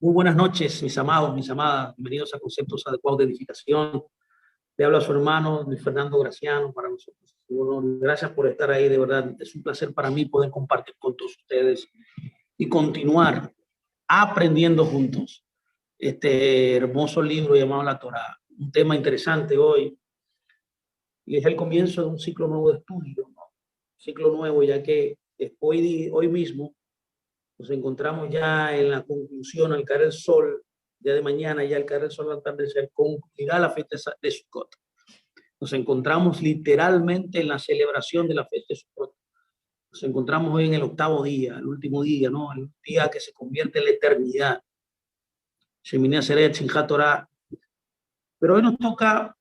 Muy buenas noches, mis amados, mis amadas. Bienvenidos a Conceptos Adecuados de Edificación. Le habla a su hermano Luis Fernando Graciano para nosotros. Bueno, gracias por estar ahí, de verdad. Es un placer para mí poder compartir con todos ustedes y continuar aprendiendo juntos este hermoso libro llamado La Torá. Un tema interesante hoy y es el comienzo de un ciclo nuevo de estudio, ¿no? Ciclo nuevo, ya que hoy mismo nos encontramos ya en la conclusión, al caer el sol, día de mañana, ya al caer el sol al atardecer, concluirá la fiesta de Sukkot. Nos encontramos literalmente en la celebración de la fiesta de Sukkot. Nos encontramos hoy en el octavo día, el último día, ¿no? El día que se convierte en la eternidad. Shemini Atzeret, Simchat Torah. Pero hoy nos toca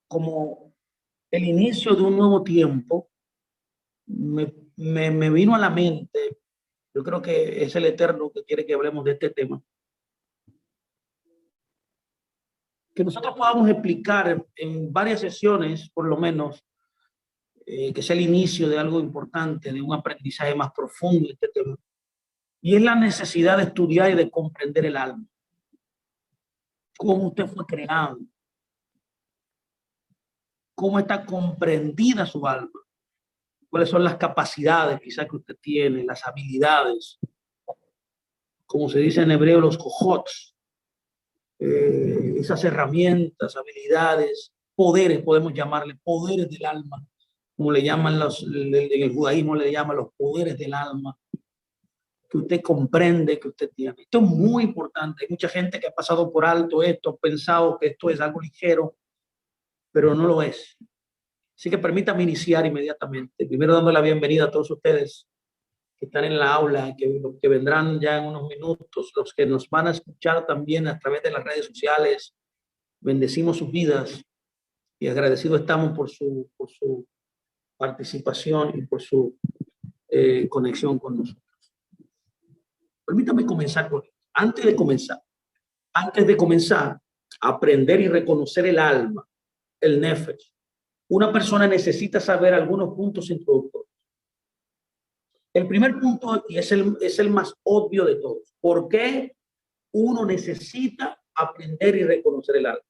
como el inicio de un nuevo tiempo. Me vino a la mente, yo creo que es el Eterno que quiere que hablemos de este tema, que nosotros podamos explicar en varias sesiones, por lo menos, que sea el inicio de algo importante, de un aprendizaje más profundo de este tema, y es la necesidad de estudiar y de comprender el alma, cómo usted fue creado, cómo está comprendida su alma, cuáles son las capacidades quizás que usted tiene, las habilidades, como se dice en hebreo, los kojots, esas herramientas, habilidades, poderes, podemos llamarle poderes del alma, como le llaman en el judaísmo le llaman los poderes del alma, que usted comprende, que usted tiene. Esto es muy importante. Hay mucha gente que ha pasado por alto esto, ha pensado que esto es algo ligero, pero no lo es. Así que permítame iniciar inmediatamente. Primero dando la bienvenida a todos ustedes que están en la aula, que vendrán ya en unos minutos, los que nos van a escuchar también a través de las redes sociales. Bendecimos sus vidas y agradecidos estamos por su participación y por su conexión con nosotros. Permítame comenzar con esto. Antes de comenzar a aprender y reconocer el alma, el nefesh, una persona necesita saber algunos puntos introductorios. El primer punto, y es el más obvio de todos, ¿por qué uno necesita aprender y reconocer el alma?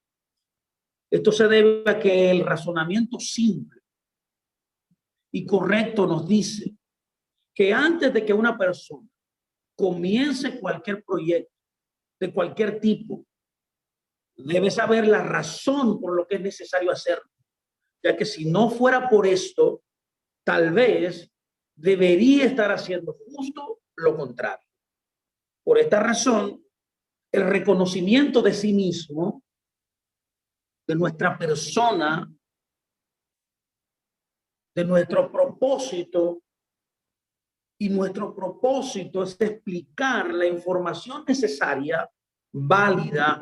Esto se debe a que el razonamiento simple y correcto nos dice que antes de que una persona comience cualquier proyecto de cualquier tipo, debe saber la razón por lo que es necesario hacerlo, ya que si no fuera por esto, tal vez debería estar haciendo justo lo contrario. Por esta razón, el reconocimiento de sí mismo, de nuestra persona, de nuestro propósito, y nuestro propósito es explicar la información necesaria, válida,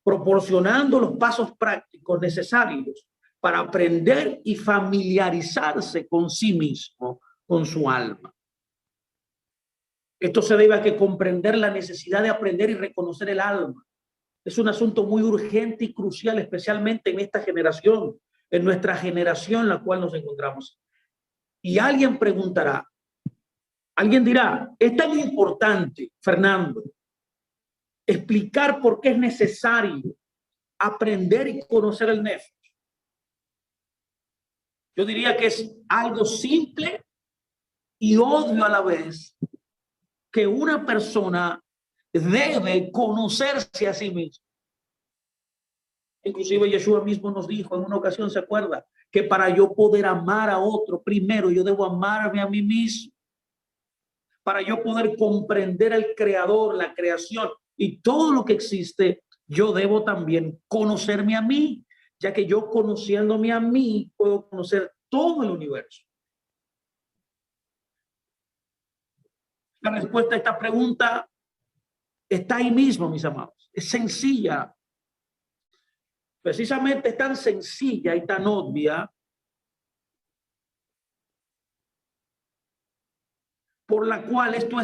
proporcionando los pasos prácticos necesarios para aprender y familiarizarse con sí mismo, con su alma. Esto se debe a que comprender la necesidad de aprender y reconocer el alma es un asunto muy urgente y crucial, especialmente en esta generación, en nuestra generación en la cual nos encontramos. Y alguien preguntará, alguien dirá, es tan importante, Fernando, explicar por qué es necesario aprender y conocer el nefesh. Yo diría que es algo simple y obvio a la vez que una persona debe conocerse a sí misma. Inclusive Yeshua mismo nos dijo en una ocasión, ¿se acuerda? Que para yo poder amar a otro, primero yo debo amarme a mí mismo. Para yo poder comprender al creador, la creación y todo lo que existe, yo debo también conocerme a mí, ya que yo conociéndome a mí puedo conocer todo el universo. La respuesta a esta pregunta está ahí mismo, mis amados. Es sencilla. Precisamente es tan sencilla y tan obvia por la cual esto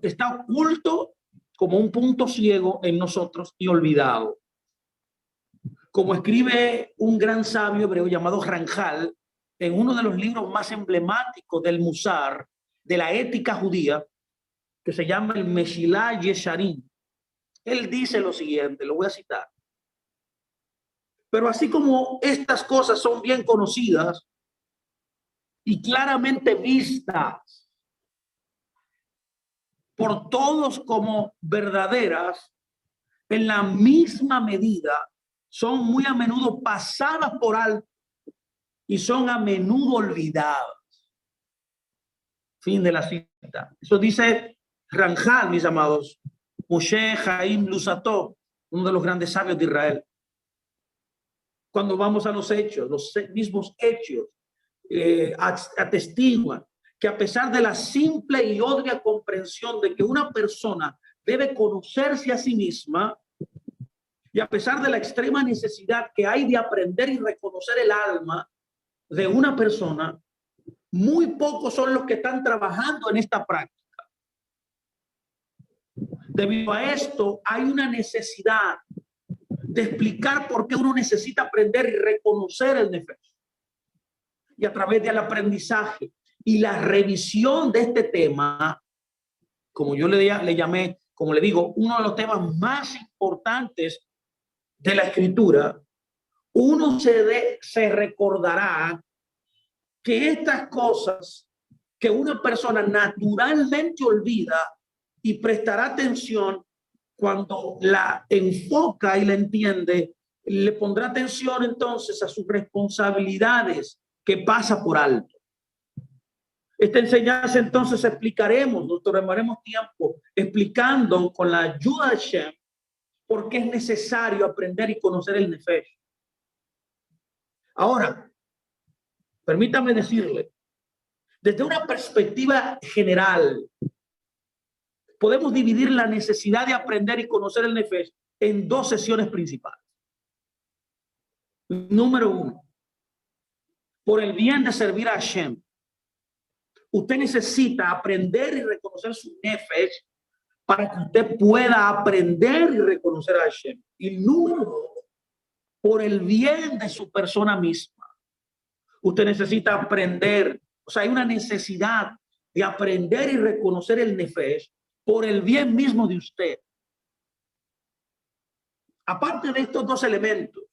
está oculto como un punto ciego en nosotros y olvidado. Como escribe un gran sabio hebreo llamado Ranjal en uno de los libros más emblemáticos del Musar, de la ética judía, que se llama el Meshilá Yesharim, Él dice lo siguiente, lo voy a citar. Pero así como estas cosas son bien conocidas y claramente vistas por todos como verdaderas, en la misma medida son muy a menudo pasadas por alto y son a menudo olvidadas. Fin de la cita. Eso dice Ranjal, mis amados. Moshe Chaim Luzzatto, uno de los grandes sabios de Israel. Cuando vamos a los hechos, los mismos hechos atestiguan que a pesar de la simple y obvia comprensión de que una persona debe conocerse a sí misma, y a pesar de la extrema necesidad que hay de aprender y reconocer el alma de una persona, muy pocos son los que están trabajando en esta práctica. Debido a esto, hay una necesidad de explicar por qué uno necesita aprender y reconocer el nefesh. Y a través del aprendizaje y la revisión de este tema, como yo le llamé, como le digo, uno de los temas más importantes de la escritura, uno se recordará que estas cosas que una persona naturalmente olvida y prestará atención cuando la enfoca y la entiende, le pondrá atención entonces a sus responsabilidades que pasa por alto. Esta enseñanza entonces explicaremos, nos tomaremos tiempo explicando con la ayuda de Shem por qué es necesario aprender y conocer el nefesh. Ahora, permítame decirle, desde una perspectiva general, podemos dividir la necesidad de aprender y conocer el nefesh en dos sesiones principales. Número uno, por el bien de servir a Hashem. Usted necesita aprender y reconocer su nefesh para que usted pueda aprender y reconocer a Hashem. Y número dos, por el bien de su persona misma. Usted necesita aprender, o sea, hay una necesidad de aprender y reconocer el nefesh por el bien mismo de usted. Aparte de estos dos elementos,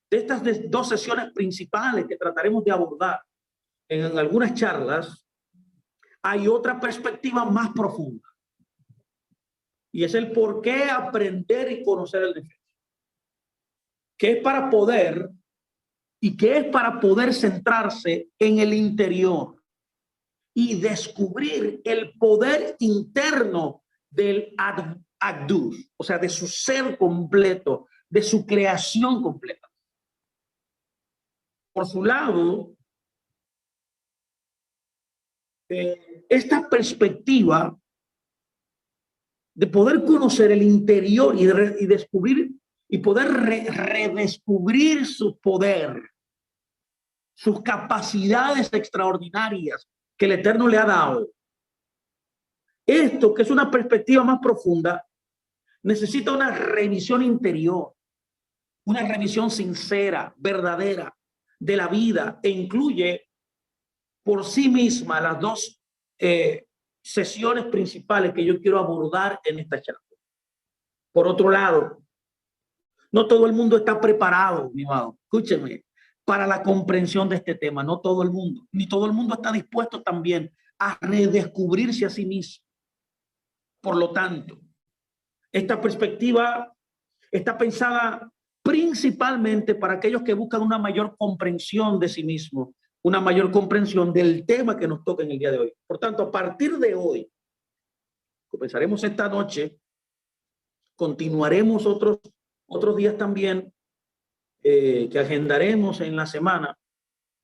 de estas dos sesiones principales que trataremos de abordar en algunas charlas, hay otra perspectiva más profunda. Y es el por qué aprender y conocer el nefesh. Que es para poder, y que es para poder centrarse en el interior y descubrir el poder interno del Agdus, o sea, de su ser completo, de su creación completa. Por su lado, esta perspectiva de poder conocer el interior y descubrir y poder redescubrir su poder, sus capacidades extraordinarias que el Eterno le ha dado. Esto, que es una perspectiva más profunda, necesita una revisión interior, una revisión sincera, verdadera de la vida, e incluye por sí misma las dos sesiones principales que yo quiero abordar en esta charla. Por otro lado, no todo el mundo está preparado, mi amado, escúcheme, para la comprensión de este tema. No todo el mundo, ni todo el mundo está dispuesto también a redescubrirse a sí mismo. Por lo tanto, esta perspectiva está pensada principalmente para aquellos que buscan una mayor comprensión de sí mismo, una mayor comprensión del tema que nos toca en el día de hoy. Por tanto, a partir de hoy, comenzaremos esta noche, continuaremos otros días también que agendaremos en la semana.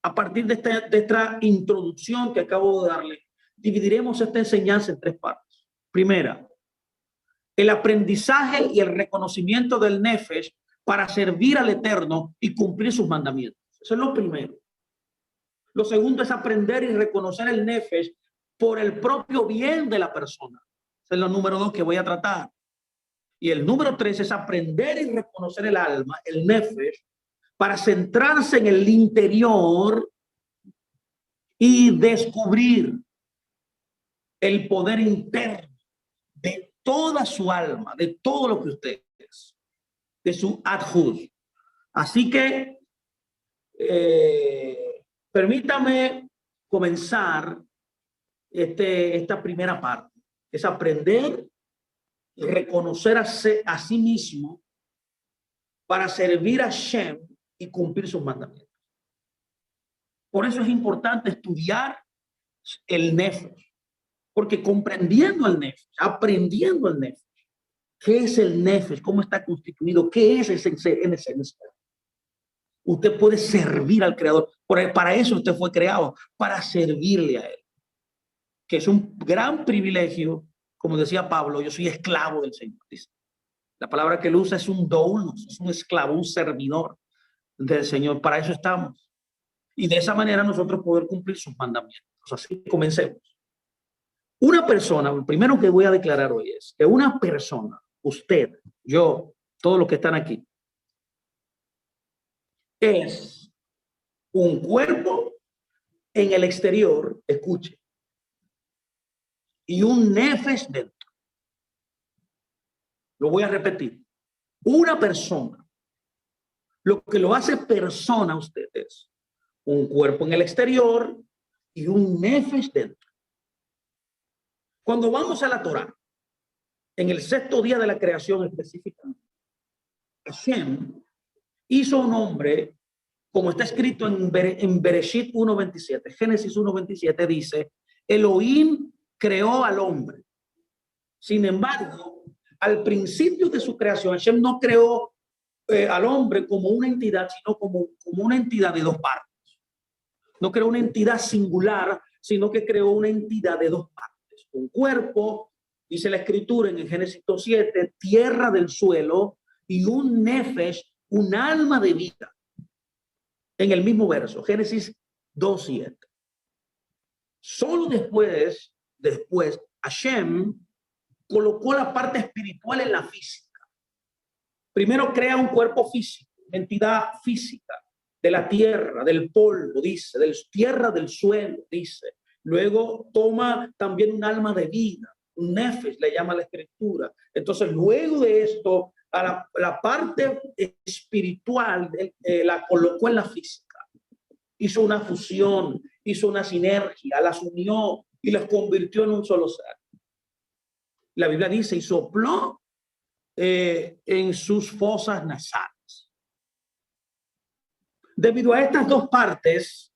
A partir de esta introducción que acabo de darle, dividiremos esta enseñanza en tres partes. Primera, el aprendizaje y el reconocimiento del nefesh para servir al Eterno y cumplir sus mandamientos. Eso es lo primero. Lo segundo es aprender y reconocer el nefesh por el propio bien de la persona. Ese es lo número 2 que voy a tratar. Y el número 3 es aprender y reconocer el alma, el nefesh, para centrarse en el interior y descubrir el poder interno del toda su alma, de todo lo que usted es, de su adjud. Así que permítame comenzar esta primera parte. Es aprender y reconocer a sí mismo para servir a Hashem y cumplir sus mandamientos. Por eso es importante estudiar el Nefesh, porque comprendiendo el Nefesh, aprendiendo el Nefesh, ¿qué es el Nefesh? ¿Cómo está constituido? ¿Qué es en esencia? Usted puede servir al Creador. Para eso usted fue creado, para servirle a Él, que es un gran privilegio. Como decía Pablo, yo soy esclavo del Señor. Dice. La palabra que él usa es un doulos, es un esclavo, un servidor del Señor. Para eso estamos. Y de esa manera nosotros poder cumplir sus mandamientos. Así que comencemos. Una persona, lo primero que voy a declarar hoy es que una persona, usted, yo, todos los que están aquí, es un cuerpo en el exterior, escuche, y un nefesh dentro. Lo voy a repetir. Una persona, lo que lo hace persona a usted es un cuerpo en el exterior y un nefesh dentro. Cuando vamos a la Torá, en el sexto día de la creación específica, Hashem hizo un hombre, como está escrito en Bereshit 1:27, Génesis 1:27 dice, Elohim creó al hombre. Sin embargo, al principio de su creación, Hashem no creó al hombre como una entidad, sino como una entidad de dos partes. No creó una entidad singular, sino que creó una entidad de dos partes. Un cuerpo, dice la escritura en el Génesis 2:7, tierra del suelo, y un nefesh, un alma de vida. En el mismo verso, Génesis 2:7. Solo después, Hashem colocó la parte espiritual en la física. Primero crea un cuerpo físico, una entidad física de la tierra, del polvo, dice, de la tierra del suelo, dice. Luego toma también un alma de vida, un nefesh, le llama la escritura. Entonces, luego de esto, a la parte espiritual la colocó en la física. Hizo una fusión, hizo una sinergia, las unió y las convirtió en un solo ser. La Biblia dice, y sopló en sus fosas nasales. Debido a estas dos partes,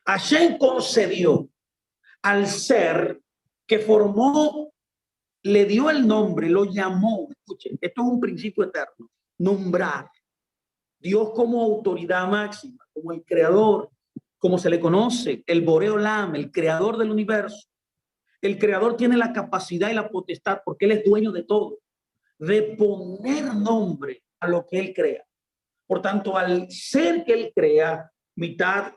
Hashem concedió al ser que formó, le dio el nombre, lo llamó. Escuchen, esto es un principio eterno. Nombrar. Dios como autoridad máxima, como el creador, como se le conoce, el Boré Olam, el creador del universo. El creador tiene la capacidad y la potestad, porque él es dueño de todo, de poner nombre a lo que él crea. Por tanto, al ser que él crea, mitad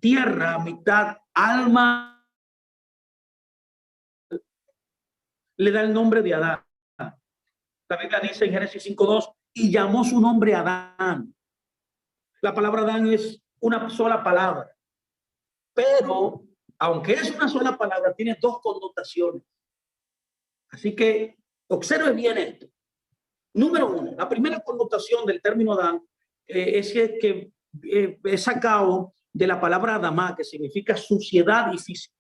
tierra, mitad alma, le da el nombre de Adán. La Biblia dice en Génesis 5:2, y llamó su nombre Adán. La palabra Adán es una sola palabra, pero aunque es una sola palabra, tiene dos connotaciones. Así que observe bien esto. Número uno, la primera connotación del término Adán es que es sacado de la palabra Adamá, que significa suciedad y físico.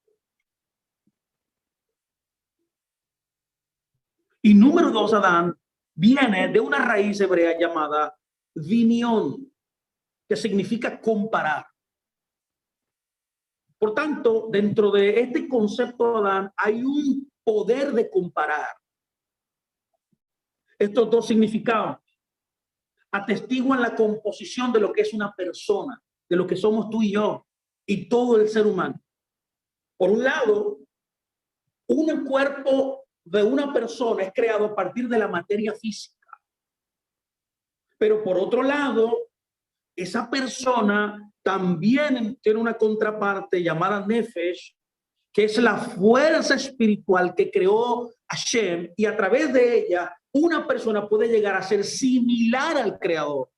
Y número dos, Adán viene de una raíz hebrea llamada dimión, que significa comparar. Por tanto, dentro de este concepto de Adán hay un poder de comparar. Estos dos significados atestiguan la composición de lo que es una persona, de lo que somos tú y yo y todo el ser humano. Por un lado, un cuerpo de una persona es creado a partir de la materia física. Pero por otro lado, esa persona también tiene una contraparte llamada Nefesh, que es la fuerza espiritual que creó Hashem, y a través de ella una persona puede llegar a ser similar al Creador,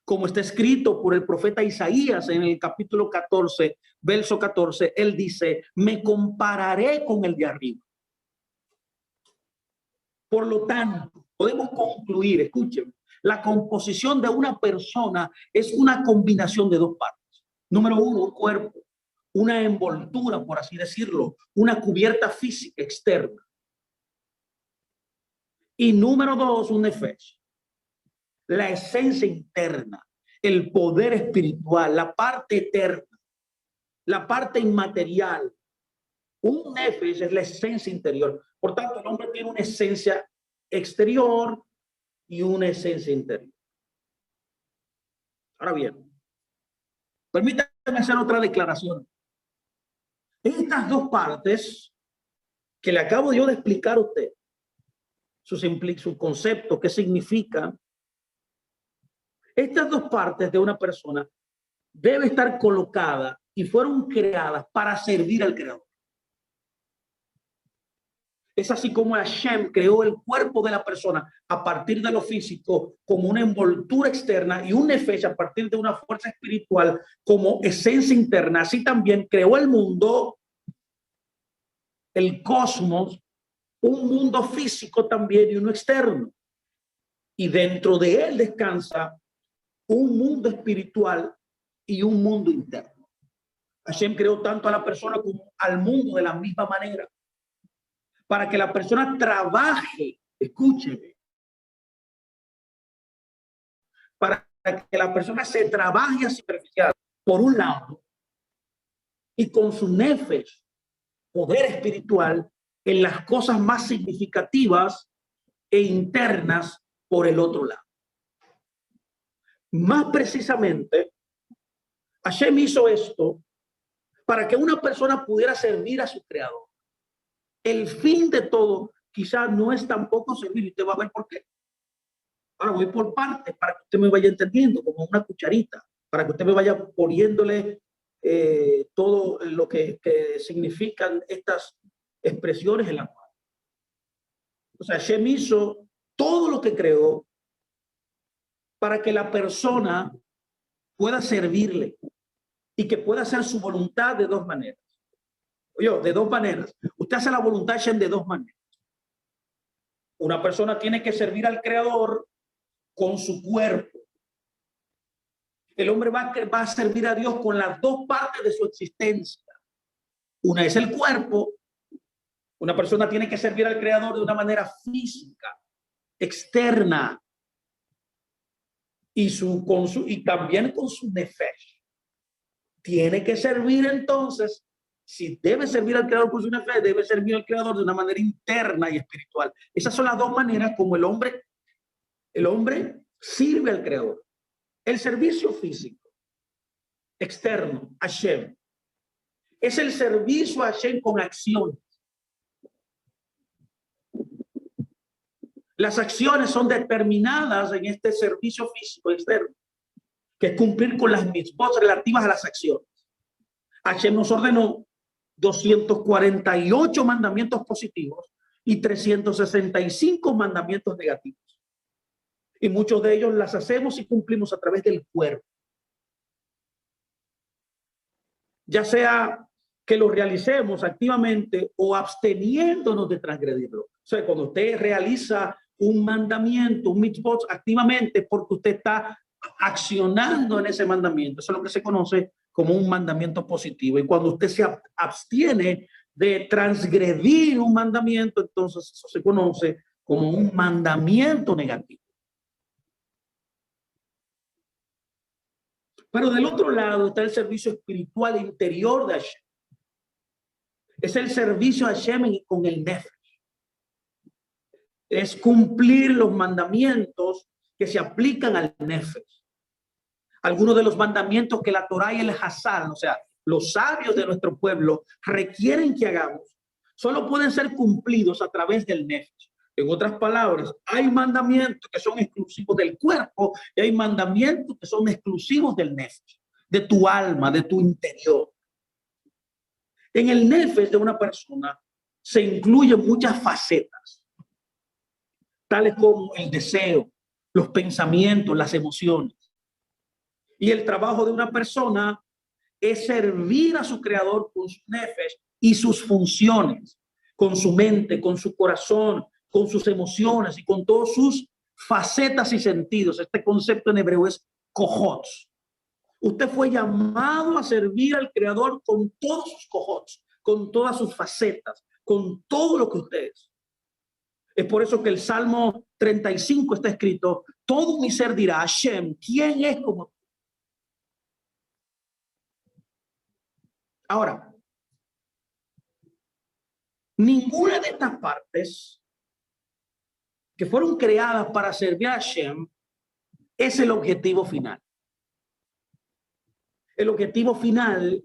como está escrito por el profeta Isaías en el capítulo 14, verso 14. Él dice, me compararé con el de arriba. Por lo tanto, podemos concluir, escuchen, la composición de una persona es una combinación de dos partes. Número uno, un cuerpo, una envoltura, por así decirlo, una cubierta física externa. Y número dos, un nefesh, la esencia interna, el poder espiritual, la parte eterna, la parte inmaterial. Un nefesh es la esencia interior. Por tanto, el hombre tiene una esencia exterior y una esencia interior. Ahora bien, permítame hacer otra declaración. Estas dos partes que le acabo yo de explicar a usted, su concepto, qué significa, estas dos partes de una persona debe estar colocada y fueron creadas para servir al Creador. Es así como Hashem creó el cuerpo de la persona a partir de lo físico como una envoltura externa y un nefesh a partir de una fuerza espiritual como esencia interna. Así también creó el mundo, el cosmos, un mundo físico también y uno externo. Y dentro de él descansa un mundo espiritual y un mundo interno. Hashem creó tanto a la persona como al mundo de la misma manera, para que la persona trabaje, escúcheme, para que la persona se trabaje a superficial, por un lado, y con su nefesh, poder espiritual, en las cosas más significativas e internas por el otro lado. Más precisamente, Hashem hizo esto para que una persona pudiera servir a su creador. El fin de todo quizás no es tampoco servir, y usted va a ver por qué. Ahora voy por partes para que usted me vaya entendiendo, como una cucharita, para que usted me vaya poniéndole todo lo que significan estas expresiones en la cual. O sea, Hashem hizo todo lo que creó para que la persona pueda servirle y que pueda hacer su voluntad de dos maneras. Oye, de dos maneras. Usted hace la voluntad de Hashem de dos maneras. Una persona tiene que servir al Creador con su cuerpo. El hombre va a servir a Dios con las dos partes de su existencia. Una es el cuerpo. Una persona tiene que servir al Creador de una manera física, externa, y también con su nefesh. Tiene que servir entonces, si debe servir al Creador con su nefesh, debe servir al Creador de una manera interna y espiritual. Esas son las dos maneras como el hombre sirve al Creador. El servicio físico, externo, Hashem, es el servicio a Hashem con acciones. Las acciones son determinadas en este servicio físico externo, que es cumplir con las mitzvot relativas a las acciones. Hashem nos ordenó 248 mandamientos positivos y 365 mandamientos negativos. Y muchos de ellos las hacemos y cumplimos a través del cuerpo. Ya sea que lo realicemos activamente o absteniéndonos de transgredirlo. O sea, cuando usted realiza un mandamiento, un mitzvot activamente, porque usted está accionando en ese mandamiento. Eso es lo que se conoce como un mandamiento positivo. Y cuando usted se abstiene de transgredir un mandamiento, entonces eso se conoce como un mandamiento negativo. Pero del otro lado está el servicio espiritual interior de Hashem. Es el servicio a Hashem con el nefesh. Es cumplir los mandamientos que se aplican al nefesh. Algunos de los mandamientos que la Torá y el Hazal, o sea, los sabios de nuestro pueblo, requieren que hagamos, solo pueden ser cumplidos a través del nefesh. En otras palabras, hay mandamientos que son exclusivos del cuerpo y hay mandamientos que son exclusivos del nefesh, de tu alma, de tu interior. En el nefesh de una persona se incluyen muchas facetas, tales como el deseo, los pensamientos, las emociones. Y el trabajo de una persona es servir a su creador con su nefesh y sus funciones, con su mente, con su corazón, con sus emociones y con todas sus facetas y sentidos. Este concepto en hebreo es kojots. Usted fue llamado a servir al Creador con todos sus kojots, con todas sus facetas, con todo lo que usted es. Es por eso que el Salmo 35 está escrito: todo mi ser dirá, Hashem, ¿quién es como tú? Ahora, ninguna de estas partes que fueron creadas para servir a Hashem es el objetivo final. El objetivo final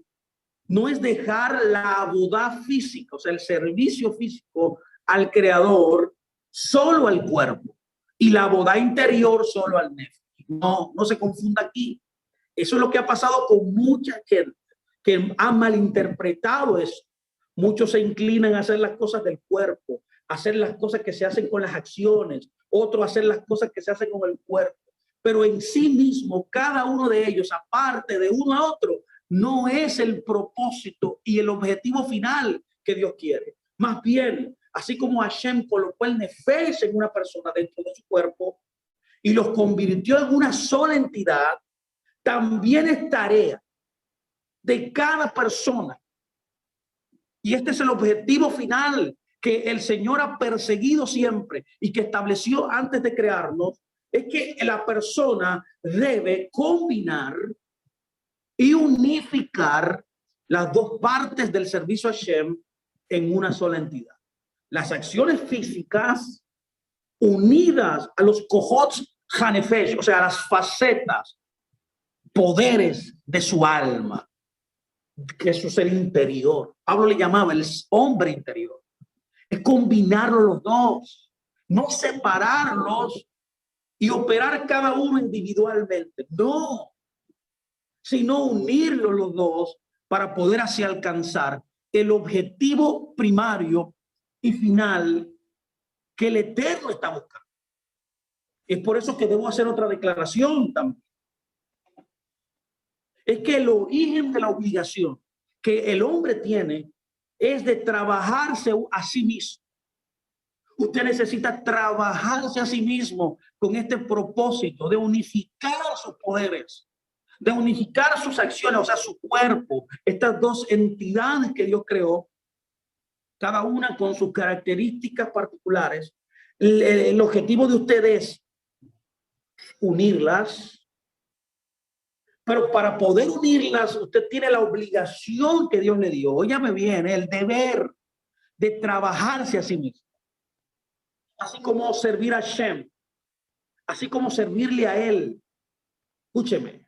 no es dejar la abodá física, o sea, el servicio físico al Creador solo al cuerpo y la abodá interior solo al nefesh. No, no se confunda aquí. Eso es lo que ha pasado con mucha gente que ha malinterpretado eso. Muchos se inclinan a hacer las cosas del cuerpo, a hacer las cosas que se hacen con las acciones, otros a hacer las cosas que se hacen con el cuerpo. Pero en sí mismo, cada uno de ellos, aparte de uno a otro, no es el propósito y el objetivo final que Dios quiere. Más bien, así como Hashem colocó el nefesh en una persona dentro de su cuerpo y los convirtió en una sola entidad, también es tarea de cada persona. Y este es el objetivo final que el Señor ha perseguido siempre y que estableció antes de crearnos, es que la persona debe combinar y unificar las dos partes del servicio a Hashem en una sola entidad. Las acciones físicas unidas a los kojots hanefesh, o sea, las facetas, poderes de su alma, que eso es el interior. Pablo le llamaba el hombre interior. Es combinarlos los dos, no separarlos y operar cada uno individualmente. No, sino unirlos los dos para poder así alcanzar el objetivo primario y final que el Eterno está buscando. Es por eso que debo hacer otra declaración también. Es que el origen de la obligación que el hombre tiene es de trabajarse a sí mismo. Usted necesita trabajarse a sí mismo con este propósito de unificar sus poderes, de unificar sus acciones, o sea, su cuerpo, estas dos entidades que Dios creó, cada una con sus características particulares. El objetivo de usted es unirlas, pero para poder unirlas, usted tiene la obligación que Dios le dio. Óyame bien, el deber de trabajarse a sí mismo. Así como servir a Hashem, así como servirle a Él. Escúcheme.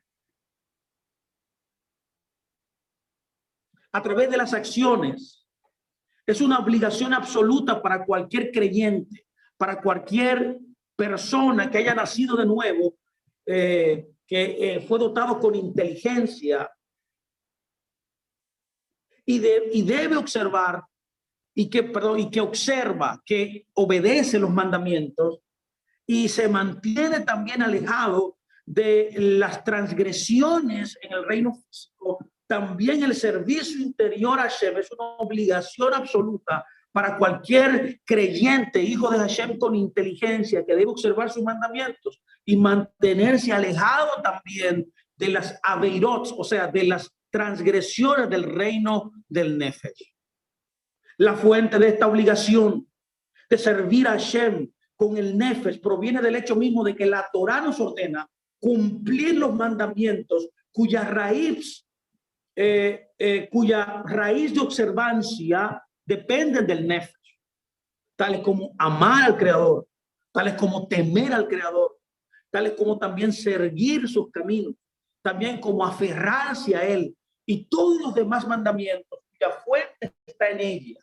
A través de las acciones. Es una obligación absoluta para cualquier creyente, para cualquier persona que haya nacido de nuevo, que fue dotado con inteligencia y debe observar y que observa, que obedece los mandamientos y se mantiene también alejado de las transgresiones en el reino físico. También el servicio interior a Hashem es una obligación absoluta para cualquier creyente, hijo de Hashem con inteligencia, que debe observar sus mandamientos y mantenerse alejado también de las aveirot, o sea, de las transgresiones del reino del nefesh. La fuente de esta obligación de servir a Hashem con el nefesh proviene del hecho mismo de que la Torá nos ordena cumplir los mandamientos cuya raíz de observancia dependen del nefesh, tales como amar al Creador, tales como temer al Creador, tales como también seguir sus caminos, también como aferrarse a Él y todos los demás mandamientos cuya fuente está en ella.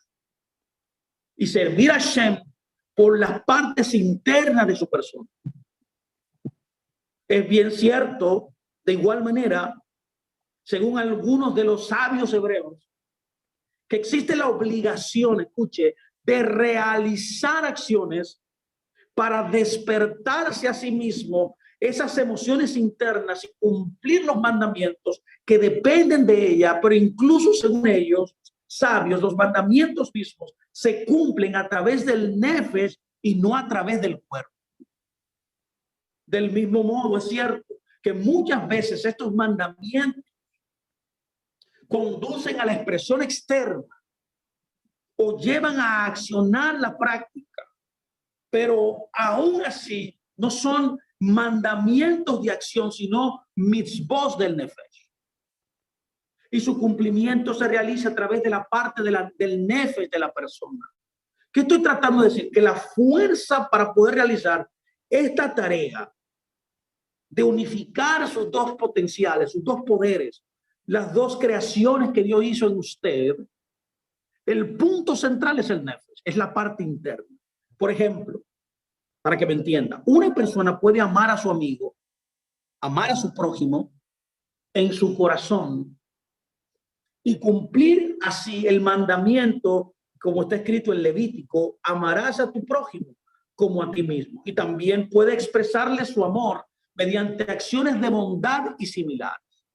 Y servir a Hashem por las partes internas de su persona. Es bien cierto, de igual manera, según algunos de los sabios hebreos, que existe la obligación, escuche, de realizar acciones para despertarse a sí mismo esas emociones internas y cumplir los mandamientos que dependen de ella, pero incluso según ellos, sabios, los mandamientos mismos se cumplen a través del nefesh y no a través del cuerpo. Del mismo modo, es cierto que muchas veces estos mandamientos conducen a la expresión externa o llevan a accionar la práctica, pero aún así no son mandamientos de acción, sino mitzvot del nefesh. Y su cumplimiento se realiza a través de la parte del nefesh de la persona. ¿Qué estoy tratando de decir? Que la fuerza para poder realizar esta tarea de unificar sus dos potenciales, sus dos poderes, las dos creaciones que Dios hizo en usted, el punto central es el nefesh, es la parte interna. Por ejemplo, para que me entienda, una persona puede amar a su amigo, amar a su prójimo en su corazón y cumplir así el mandamiento, como está escrito en Levítico: amarás a tu prójimo como a ti mismo. Y también puede expresarle su amor mediante acciones de bondad y similares.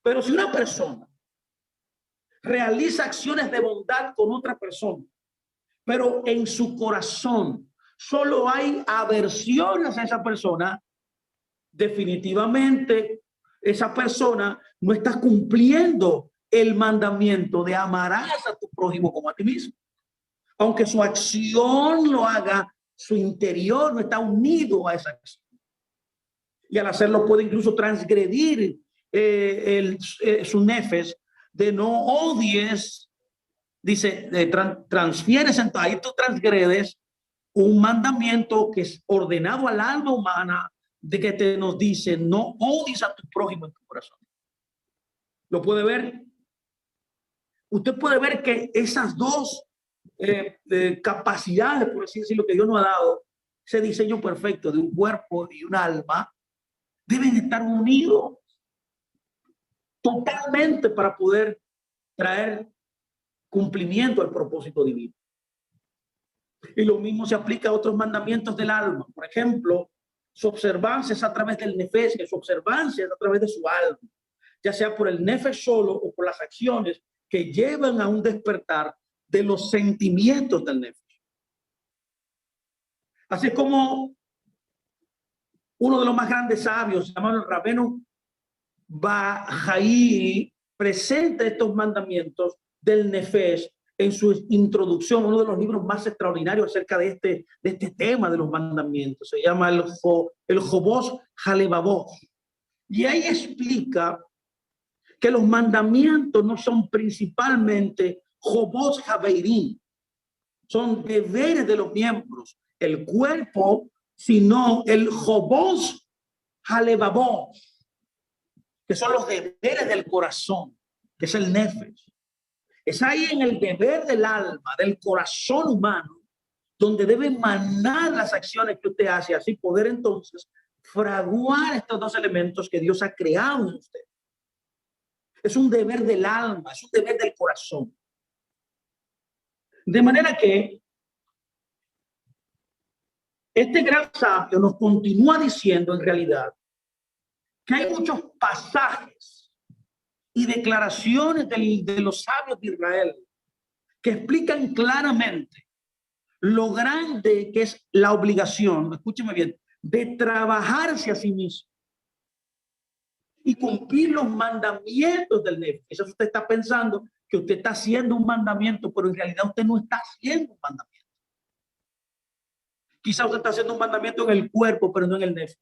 Pero si una persona realiza acciones de bondad con otra persona, pero en su corazón solo hay aversiones a esa persona, definitivamente esa persona no está cumpliendo el mandamiento de amarás a tu prójimo como a ti mismo. Aunque su acción lo haga, su interior no está unido a esa acción. Y al hacerlo puede incluso transgredir su nefesh de no odies, dice, transfieres, ahí tú transgredes un mandamiento que es ordenado al alma humana, de que nos dice: no odies a tu prójimo en tu corazón. ¿Lo puede ver? Usted puede ver que esas dos capacidades, por así decirlo, que Dios nos ha dado, ese diseño perfecto de un cuerpo y un alma, deben estar unidos totalmente para poder traer cumplimiento al propósito divino. Y lo mismo se aplica a otros mandamientos del alma. Por ejemplo, su observancia es a través del nefesh, su observancia es a través de su alma, ya sea por el nefesh solo o por las acciones que llevan a un despertar de los sentimientos del nefesh. Así como uno de los más grandes sabios, llamado Rabenu Baha'i, presenta estos mandamientos del nefesh en su introducción, uno de los libros más extraordinarios acerca de este tema de los mandamientos. Se llama el Jobos Halevavot. Y ahí explica que los mandamientos no son principalmente Jobos Haveirim, son deberes de los miembros, el cuerpo, sino el Jobos Halevavot, que son los deberes del corazón, que es el nefesh. Es ahí en el deber del alma, del corazón humano, donde deben manar las acciones que usted hace, así poder entonces fraguar estos dos elementos que Dios ha creado en usted. Es un deber del alma, es un deber del corazón. De manera que este gran sabio nos continúa diciendo en realidad que hay muchos pasajes y declaraciones de los sabios de Israel que explican claramente lo grande que es la obligación, escúcheme bien, de trabajarse a sí mismo y cumplir los mandamientos del nefesh. Eso usted está pensando que usted está haciendo un mandamiento, pero en realidad usted no está haciendo un mandamiento. Quizá usted está haciendo un mandamiento en el cuerpo, pero no en el nefesh.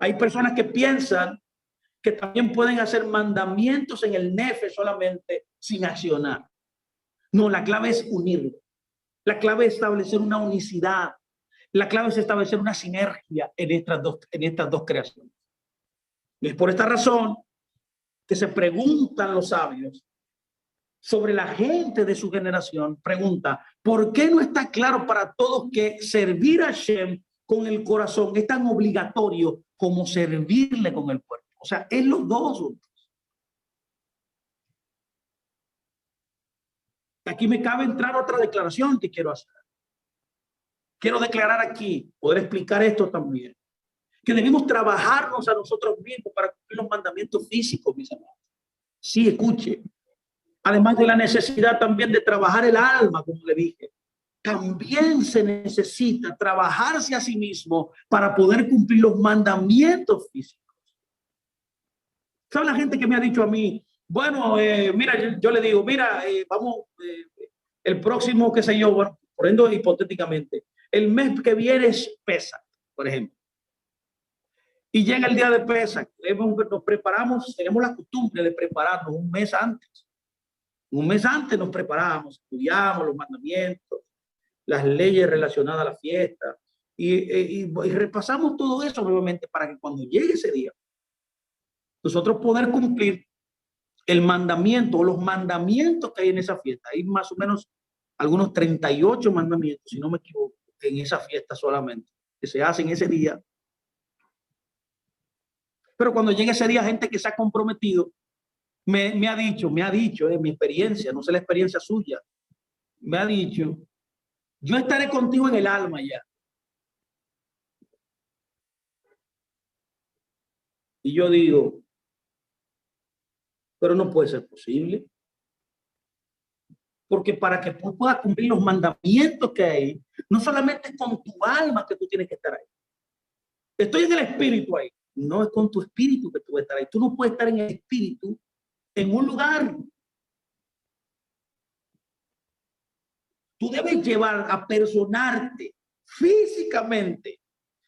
Hay personas que piensan que también pueden hacer mandamientos en el nefesh solamente sin accionar. No, la clave es unirlo. La clave es establecer una unicidad. La clave es establecer una sinergia en estas dos creaciones. Y es por esta razón que se preguntan los sabios sobre la gente de su generación. Pregunta: ¿por qué no está claro para todos que servir a Hashem con el corazón es tan obligatorio como servirle con el cuerpo? O sea, es los dos juntos. Aquí me cabe entrar otra declaración que quiero hacer. Quiero declarar aquí, poder explicar esto también, que debemos trabajarnos a nosotros mismos para cumplir los mandamientos físicos, mis amados. Sí, escuche. Además de la necesidad también de trabajar el alma, como le dije, también se necesita trabajarse a sí mismo para poder cumplir los mandamientos físicos. ¿Sabe la gente que me ha dicho a mí? Bueno, mira, yo le digo, mira, vamos, el próximo, qué sé yo, bueno, poniendo hipotéticamente, el mes que viene es Pesach, por ejemplo. Y llega el día de Pesach, nos preparamos, tenemos la costumbre de prepararnos un mes antes. Un mes antes nos preparamos, estudiamos los mandamientos, las leyes relacionadas a la fiesta y repasamos todo eso nuevamente para que cuando llegue ese día, nosotros poder cumplir el mandamiento o los mandamientos que hay en esa fiesta. Hay más o menos algunos 38 mandamientos, si no me equivoco, en esa fiesta solamente, que se hacen ese día. Pero cuando llegue ese día, gente que se ha comprometido, me ha dicho, mi experiencia, no sé la experiencia suya, me ha dicho, yo estaré contigo en el alma ya. Y yo digo, pero no puede ser posible. Porque para que tú puedas cumplir los mandamientos que hay, no solamente es con tu alma que tú tienes que estar ahí. Estoy en el espíritu ahí. No es con tu espíritu que tú vas a estar ahí. Tú no puedes estar en el espíritu en un lugar. Tú debes llevar a personarte físicamente.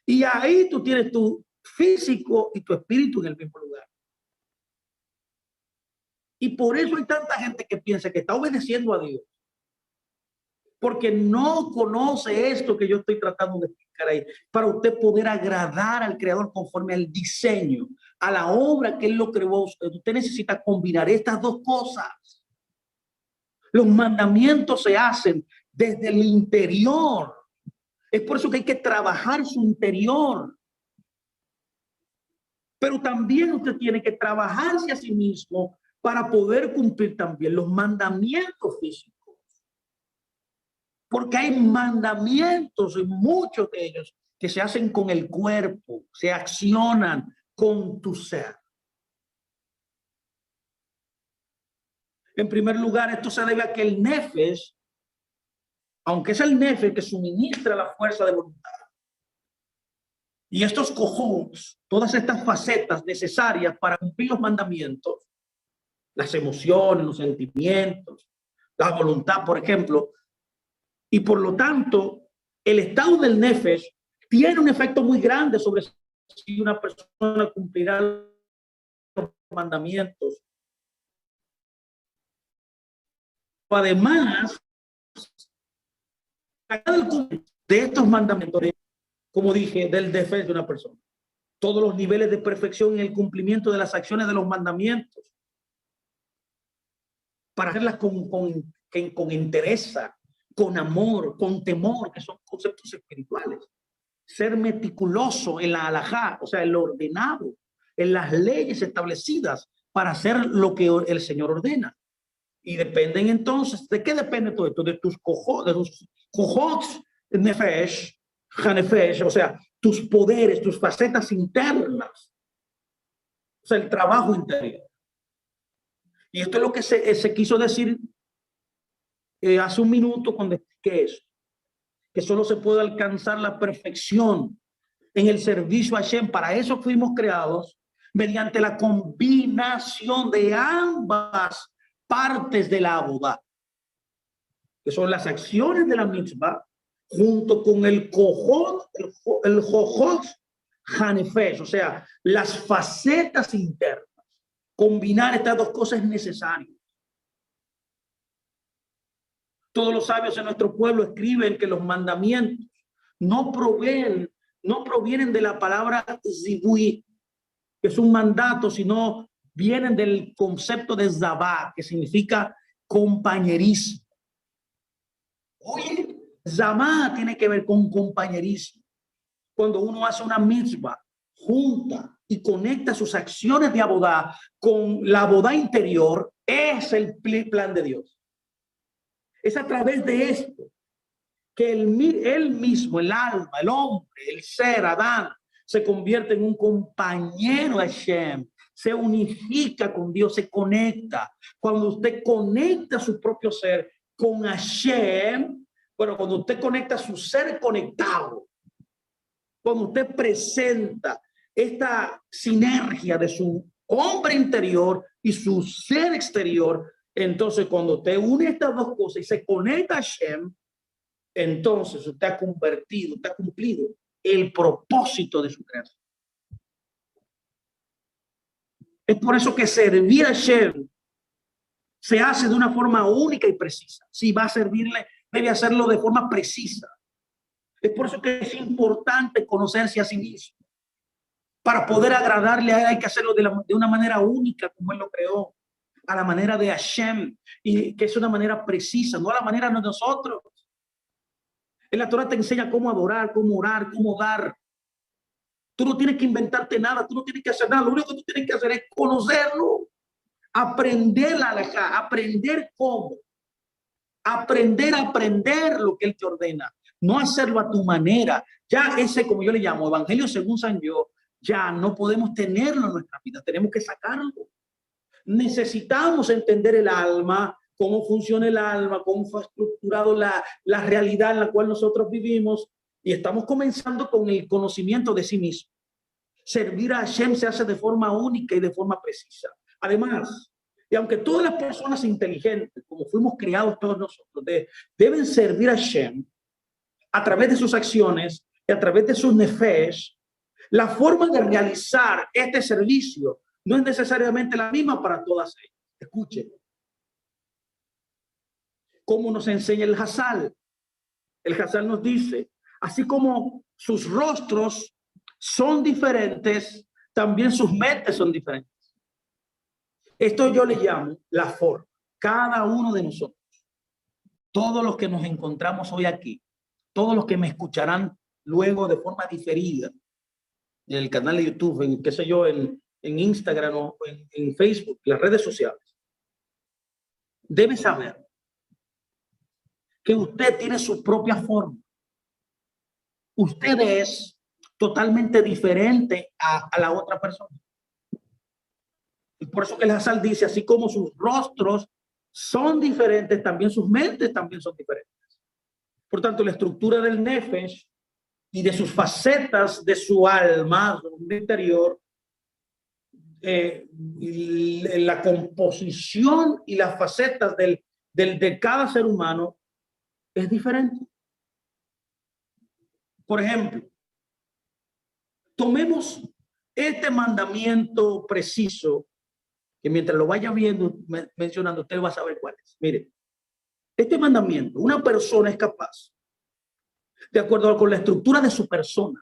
Y ahí tú tienes tu físico y tu espíritu en el mismo lugar. Y por eso hay tanta gente que piensa que está obedeciendo a Dios, porque no conoce esto que yo estoy tratando de explicar ahí, para usted poder agradar al Creador conforme al diseño, a la obra que Él lo creó. Usted necesita combinar estas dos cosas. Los mandamientos se hacen desde el interior. Es por eso que hay que trabajar su interior. Pero también usted tiene que trabajarse a sí mismo para poder cumplir también los mandamientos físicos. Porque hay mandamientos, y muchos de ellos, que se hacen con el cuerpo, se accionan con tu ser. En primer lugar, esto se debe a que el nefesh, aunque es el nefesh que suministra la fuerza de voluntad, y estos cojones, todas estas facetas necesarias para cumplir los mandamientos, las emociones, los sentimientos, la voluntad, por ejemplo, y por lo tanto, el estado del nefesh tiene un efecto muy grande sobre si una persona cumplirá los mandamientos. Además, de estos mandamientos, como dije, del nefesh de una persona, todos los niveles de perfección en el cumplimiento de las acciones de los mandamientos, para hacerlas con entereza, con amor, con temor, que son conceptos espirituales. Ser meticuloso en la halajá, o sea, el ordenado, en las leyes establecidas para hacer lo que el Señor ordena. Y dependen entonces, ¿de qué depende todo esto? De tus cojots, nefesh, hanefesh, o sea, tus poderes, tus facetas internas, o sea, el trabajo interior. Y esto es lo que se quiso decir hace un minuto cuando expliqué eso, que solo se puede alcanzar la perfección en el servicio a Hashem. Para eso fuimos creados, mediante la combinación de ambas partes de la abodá, que son las acciones de la mitzvah, junto con el jojot hanefesh, o sea, las facetas internas. Combinar estas dos cosas es necesario. Todos los sabios en nuestro pueblo escriben que los mandamientos no provienen de la palabra zibui, que es un mandato, sino vienen del concepto de zabá, que significa compañerismo. Oye, zabá tiene que ver con compañerismo. Cuando uno hace una mitzvah, junta y conecta sus acciones de abodá con la abodá interior, es el plan de Dios. Es a través de esto que él mismo, el alma, el hombre, el ser, Adán, se convierte en un compañero de Hashem, se unifica con Dios, se conecta. Cuando usted conecta su propio ser con Hashem, bueno, cuando usted conecta su ser conectado, cuando usted presenta esta sinergia de su hombre interior y su ser exterior, entonces cuando usted une estas dos cosas y se conecta a Hashem, entonces usted ha convertido, usted ha cumplido el propósito de su creación. Es por eso que servir a Hashem se hace de una forma única y precisa. Si va a servirle, debe hacerlo de forma precisa. Es por eso que es importante conocerse a sí mismo. Para poder agradarle a él hay que hacerlo de una manera única como él lo creó, a la manera de Hashem, y que es una manera precisa, no a la manera de nosotros. En la Torah te enseña cómo adorar, cómo orar, cómo dar. Tú no tienes que inventarte nada, tú no tienes que hacer nada. Lo único que tú tienes que hacer es conocerlo, aprender la halajá, aprender cómo, aprender lo que él te ordena, no hacerlo a tu manera. Ya ese, como yo le llamo, evangelio según San Yo, ya no podemos tenerlo en nuestra vida, tenemos que sacarlo. Necesitamos entender el alma, cómo funciona el alma, cómo fue estructurado la realidad en la cual nosotros vivimos, y estamos comenzando con el conocimiento de sí mismo. Servir a Hashem se hace de forma única y de forma precisa. Además, y aunque todas las personas inteligentes, como fuimos creados todos nosotros, deben servir a Hashem a través de sus acciones y a través de sus nefesh, la forma de realizar este servicio no es necesariamente la misma para todas ellas. Escuchen. ¿Cómo nos enseña el Hazal? El Hazal nos dice, así como sus rostros son diferentes, también sus mentes son diferentes. Esto yo le llamo la forma. Cada uno de nosotros, todos los que nos encontramos hoy aquí, todos los que me escucharán luego de forma diferida en el canal de YouTube, en qué sé yo, en Instagram o en Facebook, las redes sociales, debe saber que usted tiene su propia forma. Usted es totalmente diferente a la otra persona. Y por eso que el Hazal dice, así como sus rostros son diferentes, también sus mentes también son diferentes. Por tanto, la estructura del nefesh y de sus facetas de su alma, su interior, la composición y las facetas de cada ser humano es diferente. Por ejemplo, tomemos este mandamiento preciso, que mientras lo vaya viendo, mencionando, usted va a saber cuál es. Mire, este mandamiento, una persona es capaz, de acuerdo con la estructura de su persona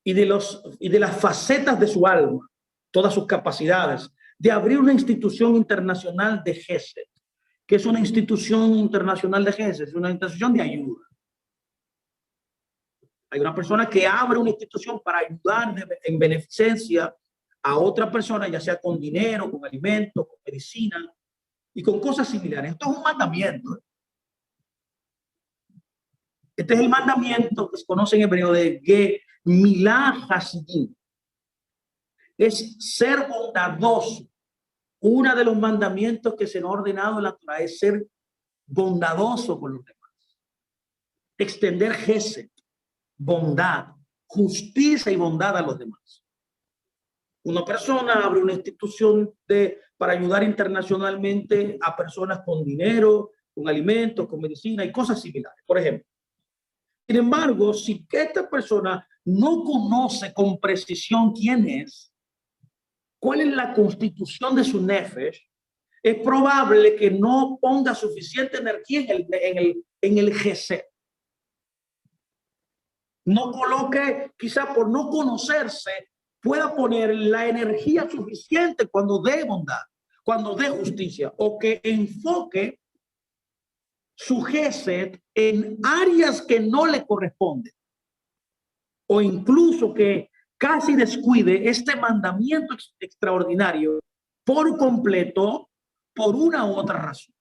y de las facetas de su alma, todas sus capacidades, de abrir una institución internacional de Gesed. ¿Qué es una institución internacional de Gesed? Es una institución de ayuda. Hay una persona que abre una institución para ayudar en beneficencia a otra persona, ya sea con dinero, con alimentos, con medicina y con cosas similares. Esto es un mandamiento. Este es el mandamiento que se conoce en hebreo de Gemilah Hasidim. Es ser bondadoso. Uno de los mandamientos que se nos ha ordenado en la Torah es ser bondadoso con los demás. Extender gesed, bondad, justicia y bondad a los demás. Una persona abre una institución para ayudar internacionalmente a personas con dinero, con alimentos, con medicina y cosas similares, por ejemplo. Sin embargo, si esta persona no conoce con precisión quién es, cuál es la constitución de su nefesh, es probable que no ponga suficiente energía en el gesed. No coloque, quizá por no conocerse, pueda poner la energía suficiente cuando dé bondad, cuando dé justicia, o que enfoque su gesed en áreas que no le corresponden, o incluso que casi descuide este mandamiento extraordinario por completo por una u otra razón.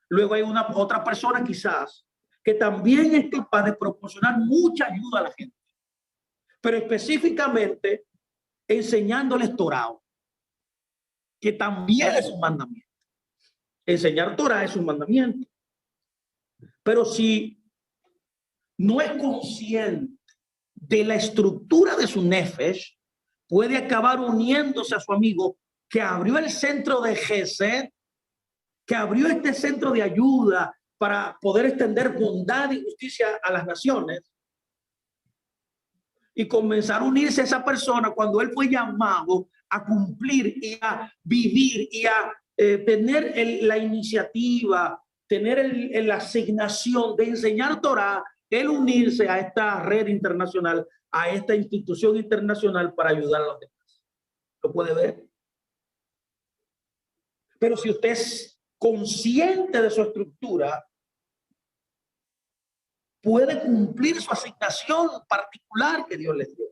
Luego hay otra persona quizás que también es capaz de proporcionar mucha ayuda a la gente, pero específicamente enseñándoles Torah, que también es un mandamiento. Enseñar Torah es un mandamiento. Pero si no es consciente de la estructura de su nefesh, puede acabar uniéndose a su amigo que abrió el centro de Gesed, que abrió este centro de ayuda para poder extender bondad y justicia a las naciones, y comenzar a unirse a esa persona cuando él fue llamado a cumplir y a vivir y a tener la iniciativa, tener la asignación de enseñar Torah, el unirse a esta red internacional, a esta institución internacional para ayudar a los demás. ¿Lo puede ver? Pero si usted es consciente de su estructura, puede cumplir su asignación particular que Dios le dio.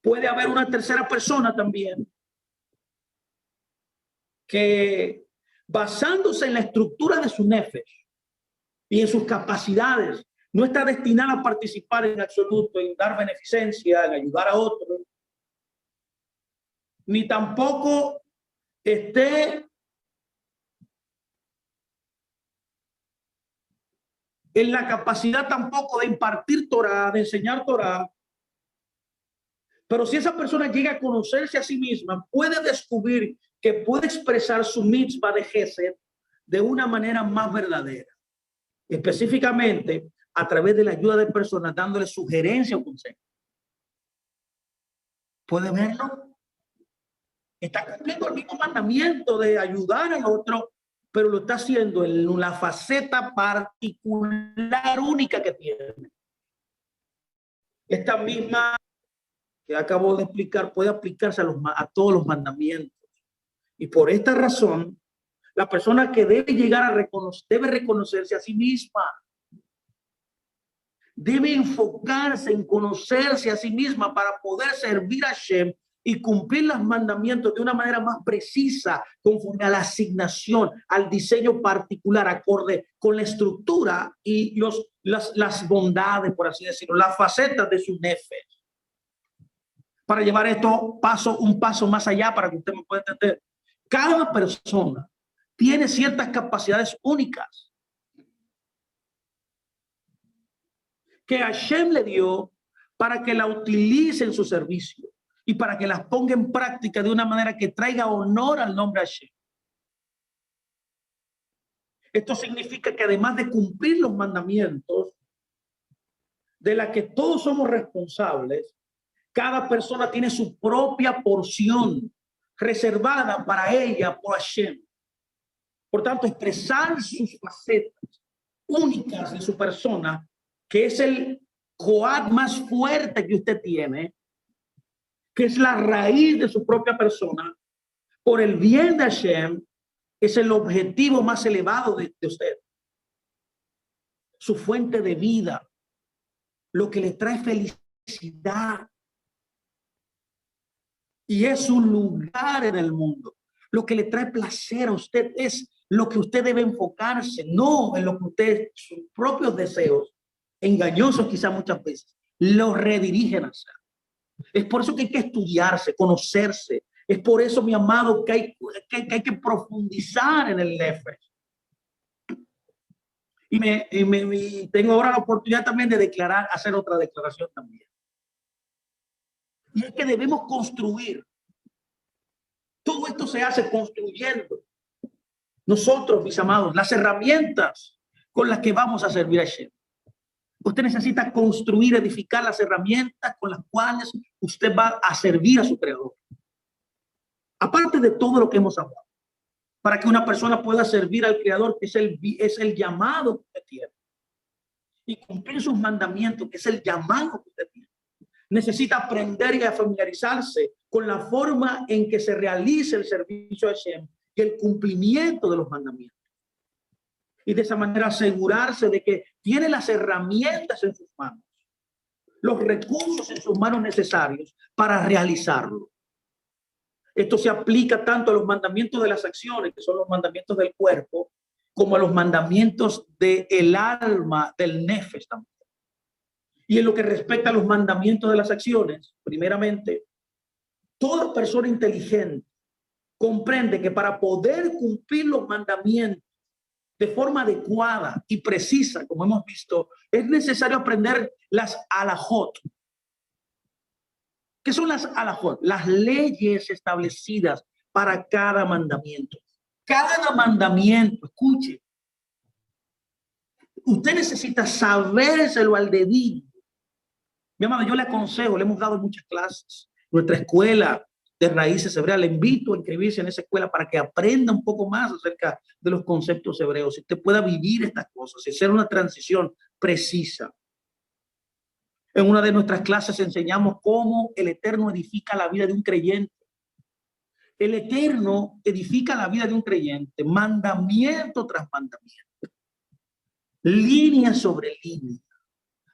Puede haber una tercera persona también que, basándose en la estructura de su nefesh y en sus capacidades, no está destinada a participar en absoluto en dar beneficencia, en ayudar a otros, ni tampoco esté en la capacidad tampoco de impartir Torah, de enseñar Torah. Pero si esa persona llega a conocerse a sí misma, puede descubrir que puede expresar su mitzvah de Gesed de una manera más verdadera, específicamente a través de la ayuda de personas, dándole sugerencia o consejo. ¿Puede verlo? Está cumpliendo el mismo mandamiento de ayudar al otro, pero lo está haciendo en la faceta particular única que tiene. Esta misma que acabo de explicar puede aplicarse a todos los mandamientos. Y por esta razón, la persona que debe llegar a reconocer, debe reconocerse a sí misma. Debe enfocarse en conocerse a sí misma para poder servir a Hashem y cumplir los mandamientos de una manera más precisa, conforme a la asignación, al diseño particular, acorde con la estructura y las bondades, por así decirlo, las facetas de su nefesh. Para llevar esto un paso más allá, para que usted me pueda entender, cada persona tiene ciertas capacidades únicas que Hashem le dio para que la utilice en su servicio y para que las ponga en práctica de una manera que traiga honor al nombre de Hashem. Esto significa que además de cumplir los mandamientos de la que todos somos responsables, cada persona tiene su propia porción reservada para ella por Hashem. Por tanto, expresar sus facetas únicas de su persona, que es el coat más fuerte que usted tiene, que es la raíz de su propia persona, por el bien de Hashem, es el objetivo más elevado de usted. Su fuente de vida, lo que le trae felicidad. Y es un lugar en el mundo. Lo que le trae placer a usted es lo que usted debe enfocarse, no en lo que usted, sus propios deseos, engañosos quizá muchas veces, los redirigen a hacer. Es por eso que hay que estudiarse, conocerse. Es por eso, mi amado, que hay que profundizar en el nefesh. Y tengo ahora la oportunidad también de hacer otra declaración también. Y es que debemos construir. Todo esto se hace construyendo. Nosotros, mis amados, las herramientas con las que vamos a servir a Hashem. Usted necesita construir, edificar las herramientas con las cuales usted va a servir a su creador. Aparte de todo lo que hemos hablado, para que una persona pueda servir al creador, que es el llamado que usted tiene, y cumplir sus mandamientos, que es el llamado que usted tiene, necesita aprender y a familiarizarse con la forma en que se realiza el servicio a Hashem y el cumplimiento de los mandamientos. Y de esa manera asegurarse de que tiene las herramientas en sus manos, los recursos en sus manos necesarios para realizarlo. Esto se aplica tanto a los mandamientos de las acciones, que son los mandamientos del cuerpo, como a los mandamientos del alma, del nefesh también. Y en lo que respecta a los mandamientos de las acciones, primeramente, Toda persona inteligente comprende que para poder cumplir los mandamientos de forma adecuada y precisa, como hemos visto, es necesario aprender las alajot. ¿Qué son las alajot? Las leyes establecidas para cada mandamiento. Cada mandamiento, escuche, usted necesita sabérselo al dedillo. Mi amado, yo le aconsejo, le hemos dado muchas clases. Nuestra escuela de raíces hebreas, le invito a inscribirse en esa escuela para que aprenda un poco más acerca de los conceptos hebreos, y usted pueda vivir estas cosas y hacer una transición precisa. En una de nuestras clases enseñamos cómo el Eterno edifica la vida de un creyente. El Eterno edifica la vida de un creyente, mandamiento tras mandamiento, línea sobre línea,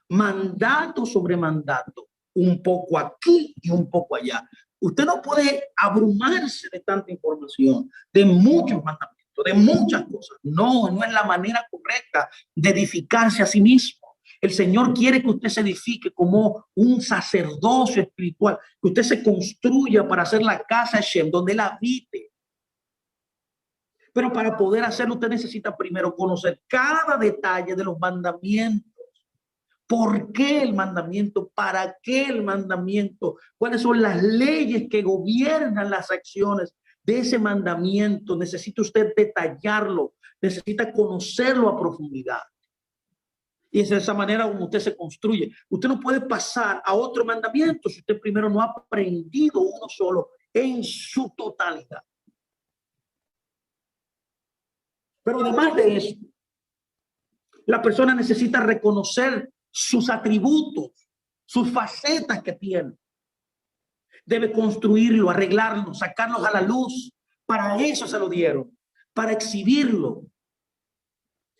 mandato sobre mandato, un poco aquí y un poco allá. Usted no puede abrumarse de tanta información, de muchos mandamientos, de muchas cosas. No, no es la manera correcta de edificarse a sí mismo. El Señor quiere que usted se edifique como un sacerdocio espiritual, que usted se construya para hacer la casa de Shem, donde Él habite. Pero para poder hacerlo, usted necesita primero conocer cada detalle de los mandamientos. ¿Por qué el mandamiento? ¿Para qué el mandamiento? ¿Cuáles son las leyes que gobiernan las acciones de ese mandamiento? Necesita usted detallarlo, necesita conocerlo a profundidad. Y es de esa manera como usted se construye. Usted no puede pasar a otro mandamiento si usted primero no ha aprendido uno solo en su totalidad. Pero además de eso, la persona necesita reconocer sus atributos, sus facetas que tiene. Debe construirlo, arreglarlo, sacarlos a la luz. Para eso se lo dieron, para exhibirlo.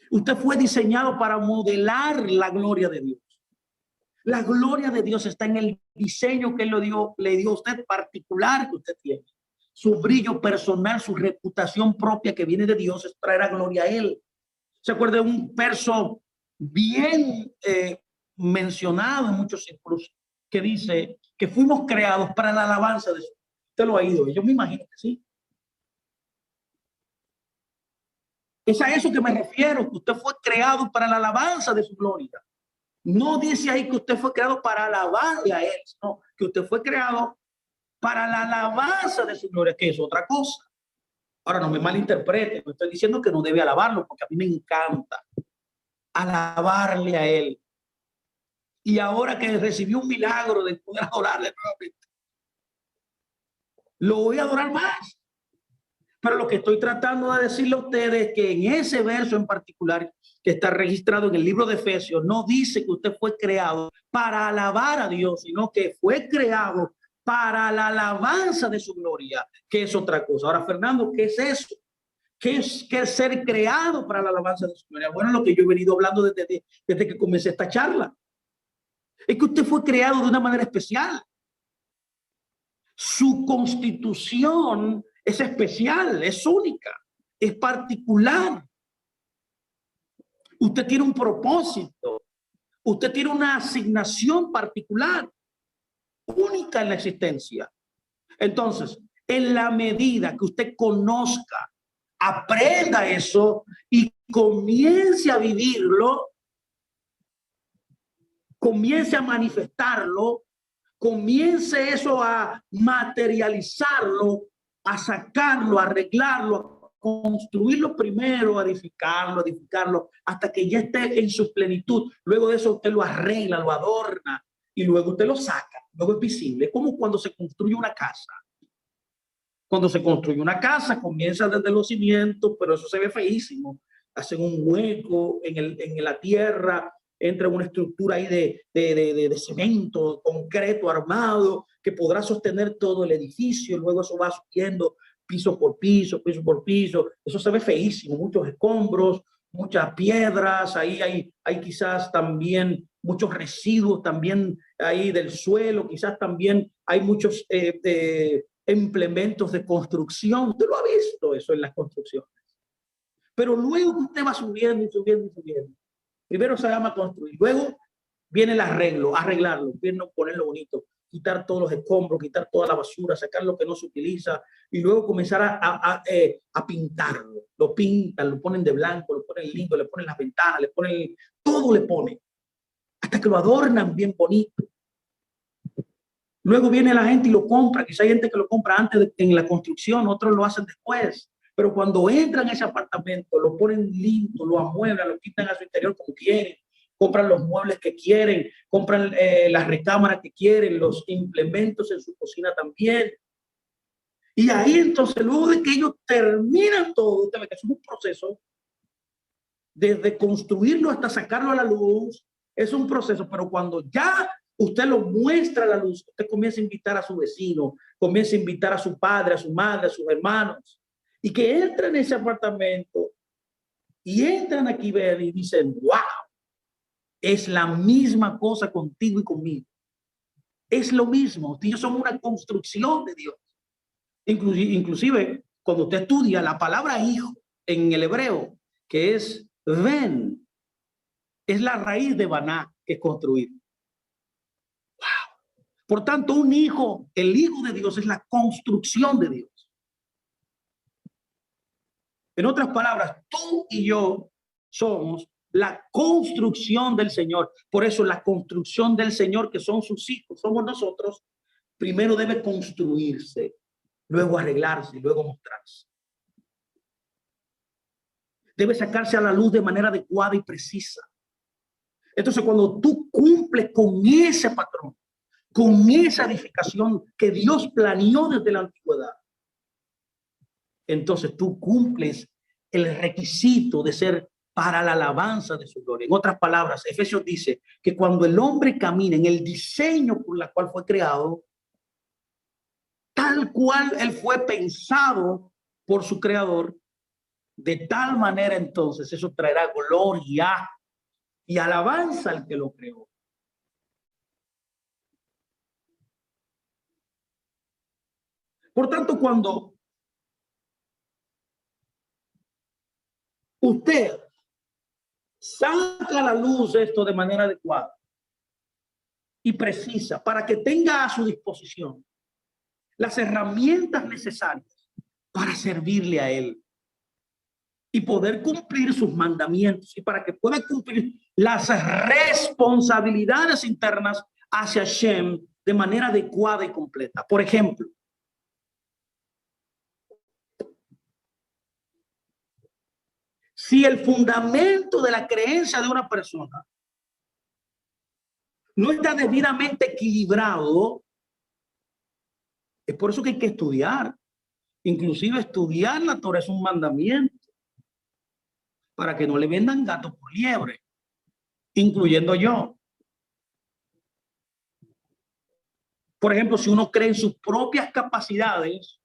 Usted fue diseñado para modelar la gloria de Dios. La gloria de Dios está en el diseño que Él le dio a usted particular que usted tiene. Su brillo personal, su reputación propia que viene de Dios es traer a gloria a Él. ¿Se acuerda de un verso bien mencionado en muchos círculos que dice que fuimos creados para la alabanza de Dios? Usted lo ha oído, yo me imagino que sí. Es a eso que me refiero, que usted fue creado para la alabanza de su gloria. No dice ahí que usted fue creado para alabarle a Él, sino que usted fue creado para la alabanza de su gloria, que es otra cosa. Ahora, no me malinterprete, no estoy diciendo que no debe alabarlo, porque a mí me encanta alabarle a Él. Y ahora que recibió un milagro de poder adorarle nuevamente, lo voy a adorar más. Pero lo que estoy tratando de decirle a ustedes es que en ese verso en particular que está registrado en el libro de Efesios, no dice que usted fue creado para alabar a Dios, sino que fue creado para la alabanza de su gloria, que es otra cosa. Ahora, Fernando, ¿qué es eso? ¿Qué es ser creado para la alabanza de su gloria? Bueno, lo que yo he venido hablando desde que comencé esta charla. Es que usted fue creado de una manera especial. Su constitución es especial, es única, es particular. Usted tiene un propósito, usted tiene una asignación particular, única en la existencia. Entonces, en la medida que usted conozca, aprenda eso y comience a vivirlo, comience a manifestarlo, comience eso a materializarlo, a sacarlo, a arreglarlo, a construirlo primero, a edificarlo, hasta que ya esté en su plenitud. Luego de eso usted lo arregla, lo adorna y luego usted lo saca. Luego es visible. Es como cuando se construye una casa. Cuando se construye una casa, comienza desde los cimientos, pero eso se ve feísimo. Hacen un hueco en la tierra, entra una estructura ahí de cemento, concreto, armado, que podrá sostener todo el edificio. Luego eso va subiendo piso por piso, piso por piso. Eso se ve feísimo, muchos escombros, muchas piedras. Ahí hay quizás también muchos residuos también ahí del suelo. Quizás también hay muchos implementos de construcción. Usted lo ha visto eso en las construcciones. Pero luego usted va subiendo y subiendo y subiendo. Primero se llama construir, luego viene el arreglo, arreglarlo, viene ponerlo bonito. quitar todos los escombros, quitar toda la basura, sacar lo que no se utiliza y luego comenzar a pintarlo. Lo pintan, lo ponen de blanco, lo ponen lindo, le ponen las ventanas, le ponen todo, le ponen hasta que lo adornan bien bonito. Luego viene la gente y lo compra. Quizá hay gente que lo compra antes en la construcción, otros lo hacen después. Pero cuando entran a ese apartamento, lo ponen lindo, lo amueblan, lo quitan a su interior como quieren, compran los muebles que quieren, compran las recámaras que quieren, los implementos en su cocina también. Y ahí entonces, luego de que ellos terminan todo, que es un proceso, desde construirlo hasta sacarlo a la luz, es un proceso, pero cuando ya usted lo muestra a la luz, usted comienza a invitar a su vecino, comienza a invitar a su padre, a su madre, a sus hermanos, y que entran en ese apartamento y entran aquí ver y dicen, wow, es la misma cosa contigo y conmigo. Es lo mismo, usted y yo somos una construcción de Dios. Inclusive, cuando usted estudia la palabra hijo en el hebreo, que es ven, es la raíz de baná, que es construir. Wow. Por tanto, un hijo, el hijo de Dios es la construcción de Dios. En otras palabras, tú y yo somos la construcción del Señor. Por eso la construcción del Señor, que son sus hijos, somos nosotros, primero debe construirse, luego arreglarse y luego mostrarse. Debe sacarse a la luz de manera adecuada y precisa. Entonces, cuando tú cumples con ese patrón, con esa edificación que Dios planeó desde la antigüedad, entonces tú cumples el requisito de ser para la alabanza de su gloria. En otras palabras, Efesios dice que cuando el hombre camina en el diseño por la cual fue creado, tal cual él fue pensado por su creador, de tal manera entonces eso traerá gloria y alabanza al que lo creó. Por tanto, cuando usted saca a la luz esto de manera adecuada y precisa para que tenga a su disposición las herramientas necesarias para servirle a él y poder cumplir sus mandamientos y para que pueda cumplir las responsabilidades internas hacia Hashem de manera adecuada y completa. Por ejemplo, si el fundamento de la creencia de una persona no está debidamente equilibrado, es por eso que hay que estudiar. Inclusive estudiar la Torah es un mandamiento para que no le vendan gato por liebre, incluyendo yo. Por ejemplo, si uno cree en sus propias capacidades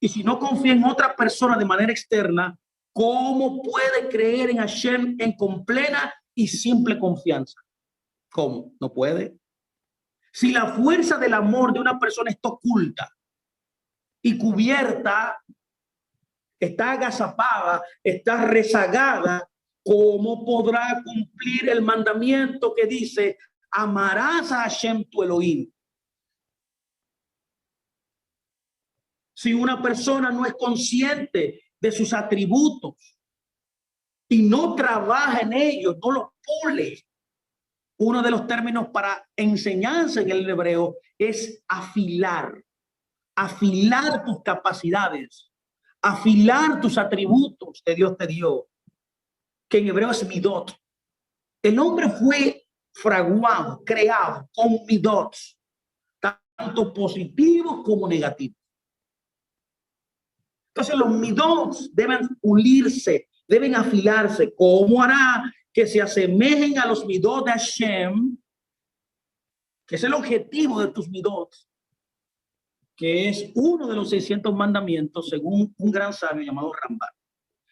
y si no confía en otra persona de manera externa, ¿cómo puede creer en Hashem con plena y simple confianza? ¿Cómo? No puede. Si la fuerza del amor de una persona está oculta y cubierta, está agazapada, está rezagada, ¿cómo podrá cumplir el mandamiento que dice, amarás a Hashem tu Elohim? Si una persona no es consciente de sus atributos y no trabaja en ellos, no los pule. Uno de los términos para enseñanza en el hebreo es afilar, afilar tus capacidades, afilar tus atributos que Dios te dio, que en hebreo es midot. El hombre fue fraguado, creado con midot, tanto positivos como negativos. Entonces los midot deben pulirse, deben afilarse. ¿Cómo hará que se asemejen a los midot de Hashem, que es el objetivo de tus midot, que es uno de los 600 mandamientos según un gran sabio llamado Rambam?